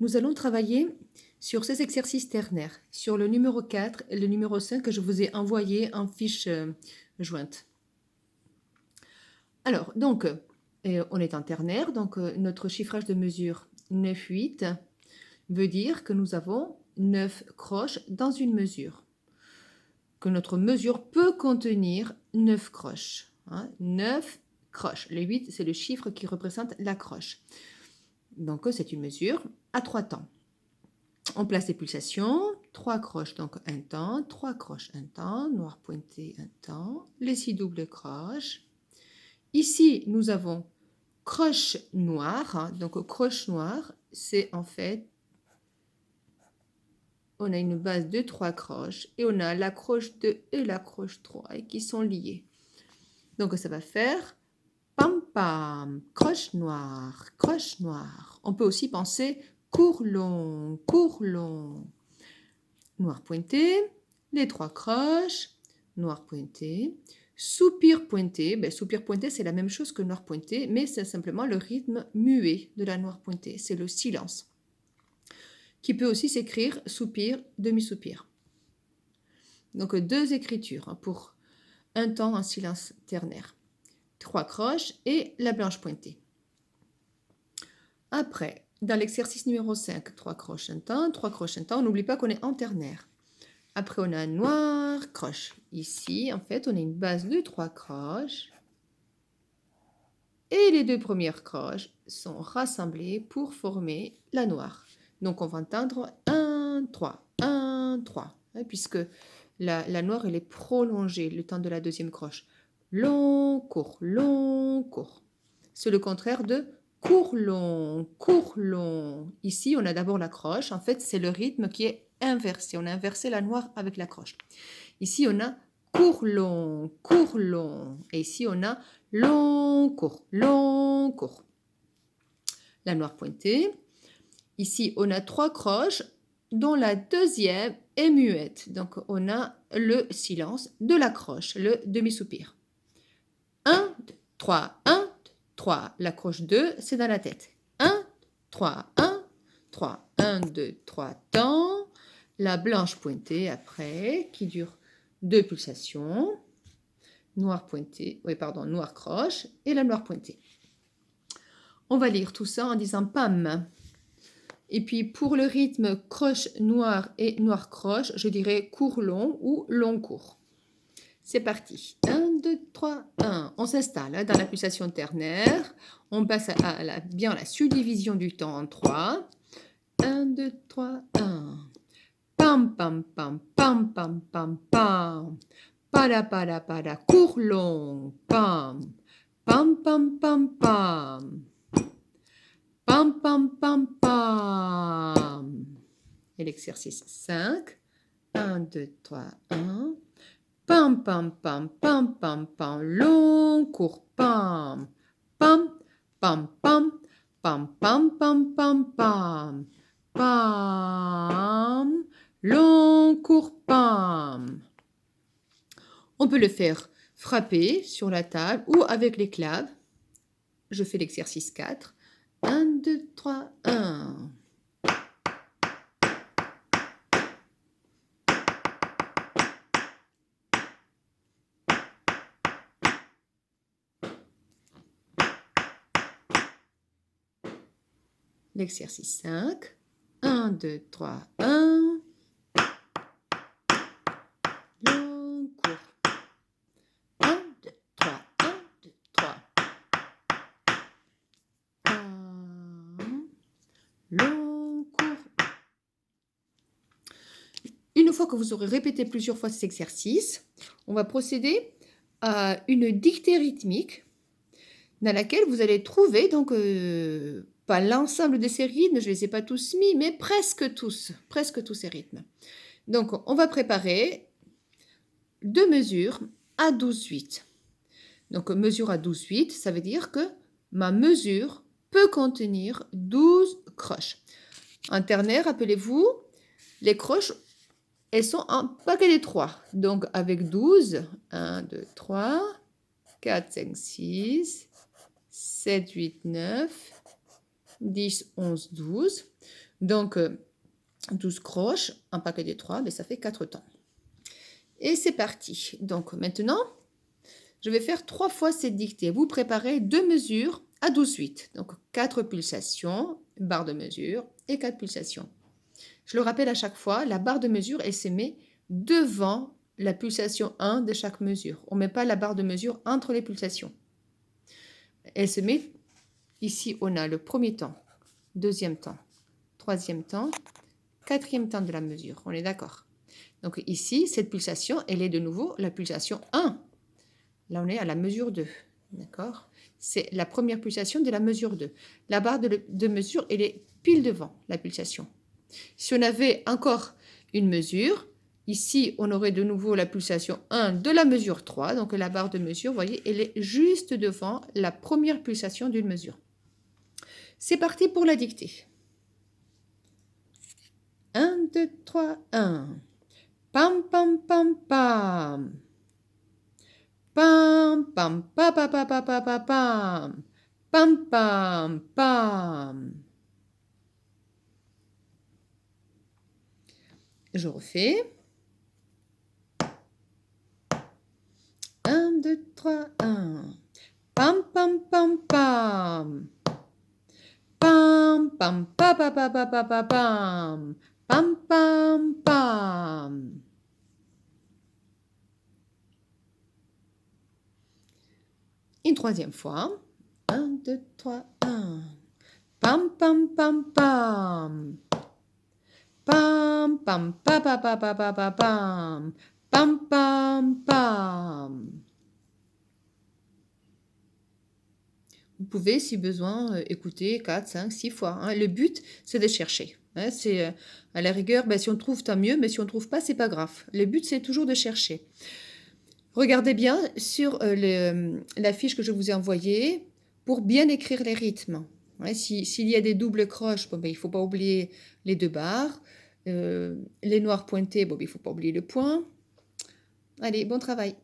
nous allons travailler sur ces exercices ternaires, sur le numéro 4 et le numéro 5 que je vous ai envoyé en fiche jointe. Alors, donc, on est en ternaire, donc notre chiffrage de mesure 9-8 veut dire que nous avons 9 croches dans une mesure, que notre mesure peut contenir 9 croches. 9 croches. Le 8, c'est le chiffre qui représente la croche. Donc, c'est une mesure à 3 temps. On place les pulsations, 3 croches, donc un temps, 3 croches, un temps, noir pointé, un temps, les 6 doubles croches. Ici, nous avons croche noire. Donc, croche noire, c'est en fait, on a une base de 3 croches et on a la croche 2 et la croche 3 et qui sont liées. Donc, ça va faire pam pam, croche noire, croche noire. On peut aussi penser court long, noir pointé, les 3 croches, noir pointé, soupir pointé. Soupir pointé, c'est la même chose que noir pointé, mais c'est simplement le rythme muet de la noir pointé, c'est le silence, qui peut aussi s'écrire soupir, demi-soupir. Donc 2 écritures pour un temps en silence ternaire. 3 croches et la blanche pointée. Après, dans l'exercice numéro 5, 3 croches un temps, 3 croches un temps, on n'oublie pas qu'on est en ternaire. Après, on a noir, croche. Ici, en fait, on a une base de 3 croches. Et les 2 premières croches sont rassemblées pour former la noire. Donc, on va entendre 1, 3, 1, 3. Puisque la noire, elle est prolongée le temps de la deuxième croche. Long, court, long, court. C'est le contraire de court, long, court, long. Ici, on a d'abord la croche. En fait, c'est le rythme qui est inversé. On a inversé la noire avec la croche. Ici, on a court, long, court, long. Et ici, on a long, court, long, court. La noire pointée. Ici, on a 3 croches, dont la deuxième est muette. Donc, on a le silence de la croche, le demi-soupir. 1, 2, 3, 1, 2, 3. La croche 2, c'est dans la tête. 1, 3, 1, 3. 1, 2, 3, temps. La blanche pointée après, qui dure 2 pulsations. Noir pointé, noir croche et la noire pointée. On va lire tout ça en disant pam. Et puis pour le rythme croche noir et noir croche, je dirais court long ou long court. C'est parti. 1, 2, 3, 1. On s'installe dans la pulsation ternaire. On passe bien la subdivision du temps en 3. 1, 2, 3, 1. Pam, pam, pam, pam, pam, pam, pam. Pada, pada, pada, court long. Pam. Pam, pam, pam, pam. Pam, pam, pam, pam. Et l'exercice 5. 1, 2, 3, 1. Pam, pam, pam, pam, pam, pam, long, court, pam. Pam, pam, pam, pam, pam, pam, pam, pam. Pam, long, court, pam. On peut le faire frapper sur la table ou avec les claves. Je fais l'exercice 4. 1, 2, 3, 1. L'exercice 5. 1, 2, 3, 1. Long, court. 1, 2, 3, 1, 2, 3. Long, court. Une fois que vous aurez répété plusieurs fois cet exercice, on va procéder à une dictée rythmique dans laquelle vous allez trouver, donc, pas l'ensemble de ces rythmes, je ne les ai pas tous mis, mais presque tous ces rythmes. Donc, on va préparer 2 mesures à 12/8. Donc, mesure à 12/8, ça veut dire que ma mesure peut contenir 12 croches. En ternaire, rappelez-vous, les croches, elles sont en paquet de 3. Donc, avec 12, 1, 2, 3, 4, 5, 6, 7, 8, 9, 10, 11, 12. Donc, 12 croches, un paquet de 3, mais ça fait 4 temps. Et c'est parti. Donc maintenant, je vais faire 3 fois cette dictée. Vous préparez 2 mesures à 12/8. Donc 4 pulsations, barre de mesure, et 4 pulsations. Je le rappelle à chaque fois, la barre de mesure, elle se met devant la pulsation 1 de chaque mesure. On ne met pas la barre de mesure entre les pulsations. Elle se met, ici on a le premier temps, deuxième temps, troisième temps, quatrième temps de la mesure. On est d'accord? Donc ici, cette pulsation, elle est de nouveau la pulsation 1. Là, on est à la mesure 2. D'accord? C'est la première pulsation de la mesure 2. La barre de mesure, elle est pile devant la pulsation. Si on avait encore une mesure, ici, on aurait de nouveau la pulsation 1 de la mesure 3. Donc la barre de mesure, vous voyez, elle est juste devant la première pulsation d'une mesure. C'est parti pour la dictée. 1, 2, 3, 1. Pam, pam, pam, pam. Pam, pam, pa, pa, pa, pa, pa, pa, pam. Pam, pam, pam. Je refais. 1, 2, 3, 1. Pam, pam, pam, pam. Pam, pam, pa, pa, pa, pa, pa, pa, pam. Pam, pam, pam. Une troisième fois. 1, 2, 3, 1. Pam, pam, pam, pam. Pam, pam, pa, pa, pa, pa, pa, pa, pam. Pam, pam, pam. Vous pouvez, si besoin, écouter 4, 5, 6 fois. Hein. Le but, c'est de chercher. Hein. C'est, à la rigueur, si on trouve, tant mieux, mais si on ne trouve pas, c'est pas grave. Le but, c'est toujours de chercher. Regardez bien sur la fiche que je vous ai envoyée pour bien écrire les rythmes. Ouais, s'il y a des doubles croches, il ne faut pas oublier les 2 barres. Les noirs pointés, il ne faut pas oublier le point. Allez, bon travail.